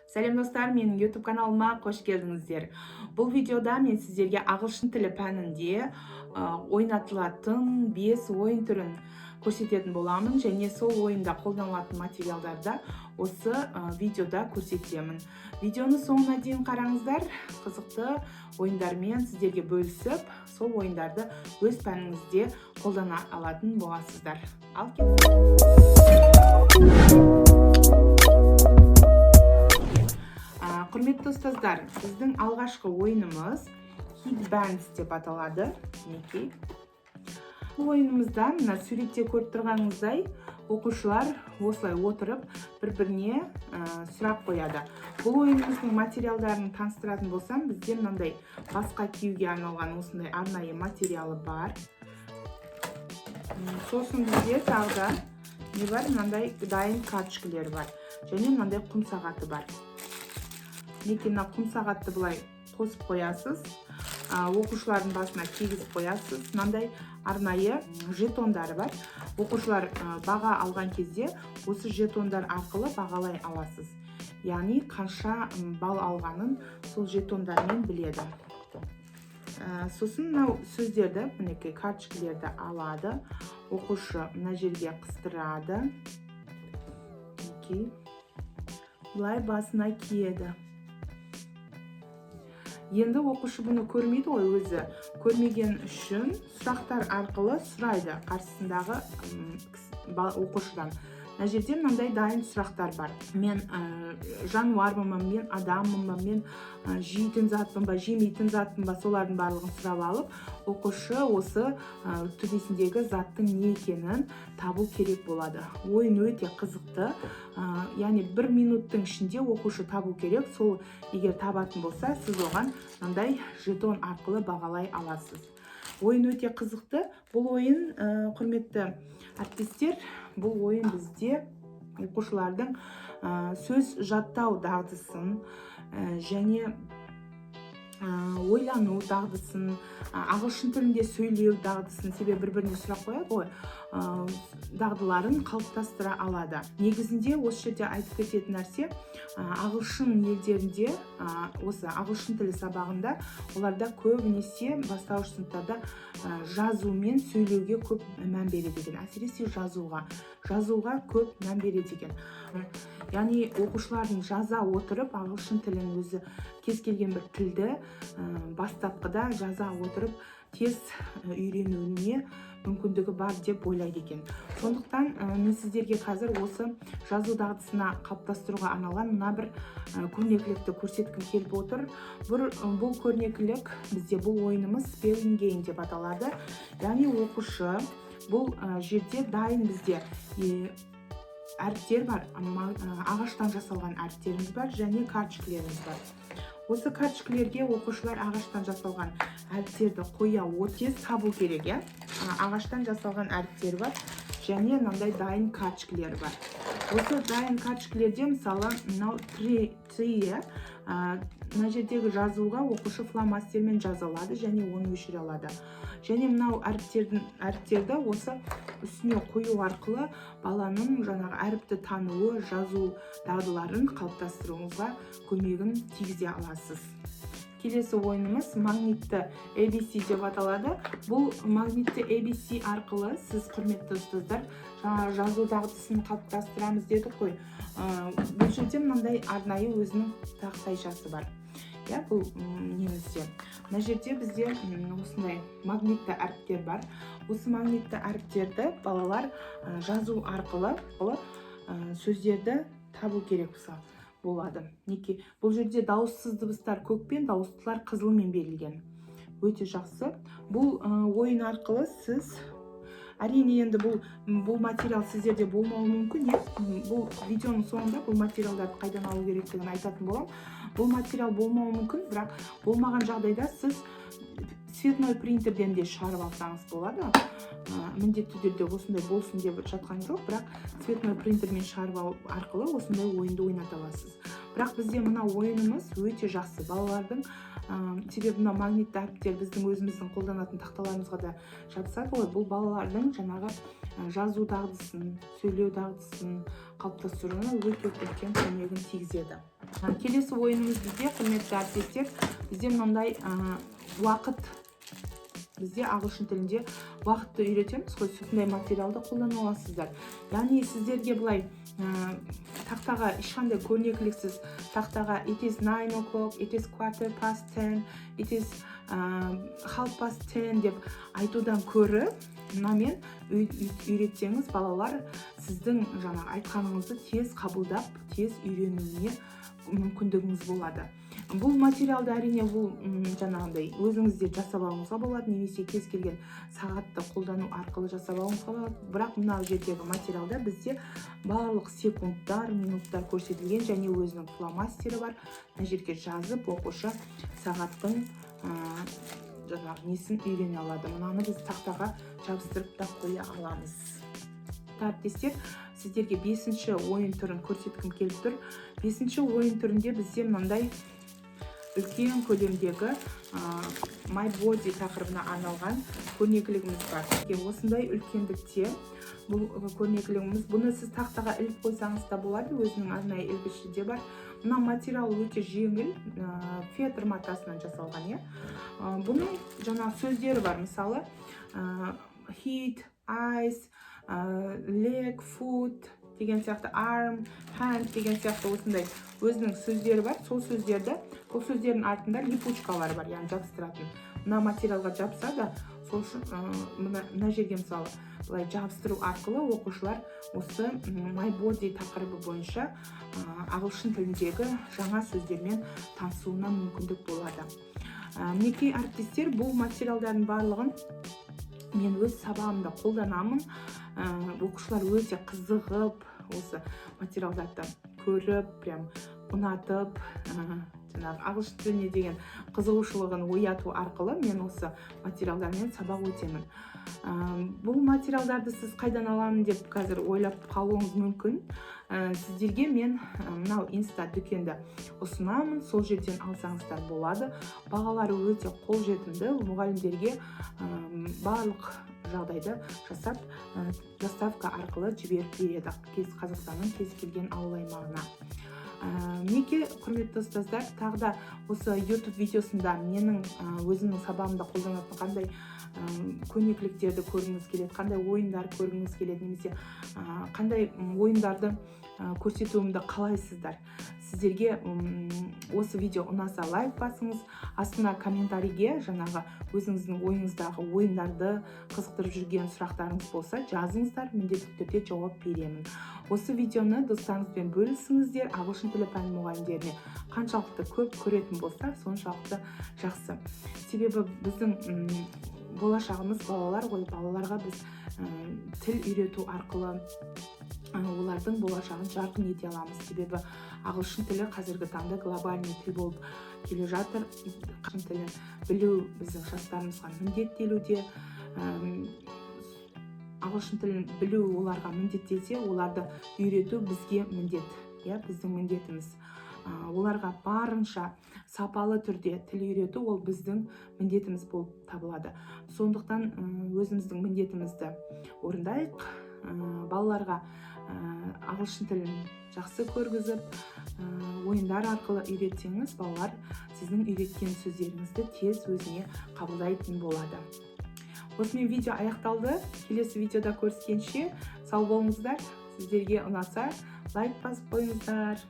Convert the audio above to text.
Сәлем достар, менің YouTube каналыма қош келдіңіздер. Бұл видеода мен сіздерге ағылшын тілі пәнінде ойнатылатын 5 ойын түрін көрсететін боламын, және сол ойында қолданылатын материалдарды осы видеода көрсетемін. Видеоны соңына дейін қараңыздар, қызықты ойындармен сіздерге бөлісіп, сол ойындарды өз пәніңізде қолдана алатын боласыздар. Ал Құрметті ұстаздар, біздің алғашқы ойынымыз Headbands деп аталады. Мінекей. Бұл ойынымызда мына суретте көріп тұрғаныңыздай оқушылар осылай отырып бір-біріне сұрақ қояды. Бұл ойынымыздың материалдарын таныстыратын болсам, бізде мынандай басқа киюге арналған осындай арнайы материалы бар. Сосын бізде тағы да не бар? Мынандай дайын карточкалар бар. Және мынандай құм сағаты бар. Мына құм сағатты былай қосып қоясыз, оқушылардың басына кигізіп қоясыз. Мынандай арнайы жетондары бар. Оқушылар баға алған кезде осы жетондар арқылы бағалай аласыз. Яғни қанша балл алғанын сол жетондармен біледі. Сосын мынау сөздерді, мінекей карточкаларды алады. Оқушы мына жерге қыстырады. Бұлай басына киеді. Енді оқушы бұны көрмейді ғой, өзі көрмеген үшін сұрақтар арқылы сұрайды қарсысындағы оқушыдан. Мына жерде мынандай дайын сұрақтар бар. Мен жануармын ба, мен адаммын ба, мен жейтін затпын ба, жемейтін затпын ба, солардың барлығын сұрап алып, оқушы осы төбесіндегі заттың не екенін табу керек болады. Ойын өте қызықты. Яғни 1 минуттың ішінде оқушы табу керек. Сол егер табатын болса, сіз оған мынандай жетон арқылы бағалай аласыз. Ойын өте қызықты. Бұл ойын, құрметті әріптестер, бұл ойын бізде оқушылардың сөз жаттау дағдысын және ойлану дағдысын, ағылшын тілінде сөйлеу дағдысын, себебі бір-біріне сұрақ қояды ғой, дағдыларын қалыптастыра алады. Негізінде осы жерде айтып кететін нәрсе, ағылшын елдерінде, осы ағылшын тілі сабағында, оларда көбінесе бастауыш сыныптарда жазу мен сөйлеуге көп мән береді екен. Әсіресе жазуға көп мән береді екен. Яғни оқушылардың жаза отырып, ағылшын тілін өзі кез келген бір тілді бастапқыда жаза отырып тез үйренуіне мүмкіндігі бар деп ойлайды екен. Сондықтан мен сіздерге қазір осы жазу дағдысына қалыптастыруға арналған мына бір көрнекілікті көрсеткім келіп отыр. Бұл көрнекілік бізде бұл ойынымыз spelling game деп аталады. Яғни оқушы бұл жерде дайын бізде әріптер бар, ағаштан жасалған әріптеріміз бар және карточкаларымыз бар. Осы карточкалерге оқушылар ағаштан жасалған әріптерді қоя тез табу керек. Ағаштан жасалған әріптер бар және мынандай дайын карточкалар бар. Осы дайын карточкалерде мысалы мынау трие, мына жердегі жазуға оқушы фломастермен жаза алады және оны өшіре алады. Және мынау әріптерді осы үстіне қою арқылы баланың жаңағы әріпті тануы, жазу дағдыларын қалыптастыруыңызға көмегін тигізе аласыз. Келесі ойынымыз магнитті ABC деп аталады. Бұл магнитті ABC арқылы сіз, құрметті ұстаздар, жазу дағдысын қалыптастырамыз дедік қой. Бұл жерде мынандай арнайы өзінің тақтайшасы бар. Бұл немізде. Мына жерде бізде осындай магнитті әріптер бар. Осы магнитті әріптерді балалар жазу арқылы сөздерді табу керек болады. Бұл жерде дауыссыз дыбыстар көкпен, дауыстылар қызылмен берілген. Өте жақсы. Бұл ойын арқылы сіз, әрине енді бұл материал сіздерде болмауы мүмкін. Бұл видеоның соңында бұл материалдарды қайдан алу керектігін айтатын болам. Бұл материал болмауы мүмкін, бірақ болмаған жағдайда сіз цветной принтерден де шығарып алсаңыз болады. Міндетті түрде осындай болсын деп жатқан жоқ, бірақ цветной принтермен шығарып арқылы осындай ойынды ойната аласыз. Бірақ бізде мына ойынымыз өте жақсы. Балалардың, себебі мына магнитті әріптер біздің өзіміздің қолданатын тақталарымызға да жабысады ғой. Бұл балалардың жаңағы жазу дағдысын, сөйлеу дағдысын қалыптастыруына өте үлкен көмегін тигізеді. Келесі ойынымыз бізде, құрметті әріптестер, бізде мынандай уақыт. Бізде ағылшын тілінде уақытты үйретеміз ғой, сондай материалды қолдана аласыздар. Яғни сіздерге былай тақтаға ешқандай көрнекіліксіз тақтаға it is 9 o'clock, it is 10:15, it is 10:30 деп айтудан көрі, мынамен үйретсеңіз, балалар сіздің жаңағы айтқаныңызды тез қабылдап, тез үйренуіне мүмкіндігіңіз болады. Бұл материалды әрине бұл жаңағындай өзіңізде жасап алуыңызға болады, немесе кез келген сағатты қолдану арқылы жасап алуыңызға болады. Бірақ мына жердегі материалда бізде барлық секундтар, минуттар көрсетілген, және өзінің фломастері бар. Мына жерге жазып, оқушы сағаттың жаңағы несін үйрене алады. Мынаны біз тақтаға жабыстырып та қоя аламыз. Әріптестер, сіздерге 5-ші ойын түрін көрсеткім келіп тұр. 5-ші ойын түрінде бізде мынандай үлкен көлемдегі My Body тақырыбына арналған көрнекілігіміз бар. Осындай үлкендікте бұл көрнекілігіміз, бұны сіз тақтаға іліп қойсаңыз да болады, өзінің арнайы ілгіші де бар. Мына материал өте жеңіл, фетр матасынан жасалған. Бұның жаңа сөздері бар, мысалы heat, ice, leg, foot деген сияқты, arm, hand деген сияқты осындай өзінің сөздері бар. Сол сөздерді, бұл сөздердің артында липучкалар бар, яғни жабыстыратын. Мына материалға жапса да, сол мына жерге мысалы былай жабыстыру арқылы оқушылар осы My Body тақырыбы бойынша ағылшын тіліндегі жаңа сөздермен танысуына мүмкіндік болады. Мінекей әріптестер, бұл материалдардың барлығын мен өз сабағымда қолданамын. Оқушылар өте қызығып, осы материалдарды көріп, прям ұнатып, ағылшын тіліне деген қызығушылығын ояту арқылы мен осы материалдармен сабақ өтемін. Бұл материалдарды сіз қайдан аламын деп қазір ойлап қалуыңыз мүмкін. Сіздерге мен мынау инста дүкенді ұсынамын, сол жерден алсаңыздар болады. Бағалары өте қолжетімді, мұғалімдерге барлық жағдайды жасап, доставка арқылы жіберіп береді Қазақстанның кез келген ауыл аймағына. Мінекей, құрметті ұстаздар, тағы да осы YouTube видеосында менің өзімнің сабағымда қолданатын қандай көрнекіліктерді көргіңіз келеді, қандай ойындар көргіңіз келеді, немесе қандай ойындарды көрсетуімді қалайсыздар. Сіздерге осы видео ұнаса лайк басыңыз, астына комментарийге жаңағы өзіңіздің ойыңыздағы ойындарды қызықтырып жүрген сұрақтарыңыз болса жазыңыздар, міндетті түрде жауап беремін. Осы видеоны достарыңызбен бөлісіңіздер, ағылшын тілі пәні мұғалімдеріне қаншалықты көп көретін болса, соншалықты жақсы. Себебі біздің болашағымыз балалар ғой, балаларға біз тіл үйрету арқылы олардың болашағын жарқын ете аламыз. Себебі ағылшын тілі қазіргі таңда глобальный тіл болып келе жатыр. Ағылшын тілін білу біздің жастарымызға міндеттелуде. Ағылшын тілін білу оларға міндеттелсе, оларды үйрету бізге міндет, біздің міндетіміз. Оларға барынша сапалы түрде тіл үйрету ол біздің міндетіміз болып табылады. Сондықтан өзіміздің міндетімізді орындайық. Балаларға ағылшын тілін жақсы көргізіп, ойындар арқылы үйретсеңіз, балалар сіздің үйреткен сөздеріңізді тез өзіне қабылдайтын болады. Осымен видео аяқталды. Келесі видеода көріскенше сау болыңыздар. Сіздерге ұнаса лайк басып қойыңыздар.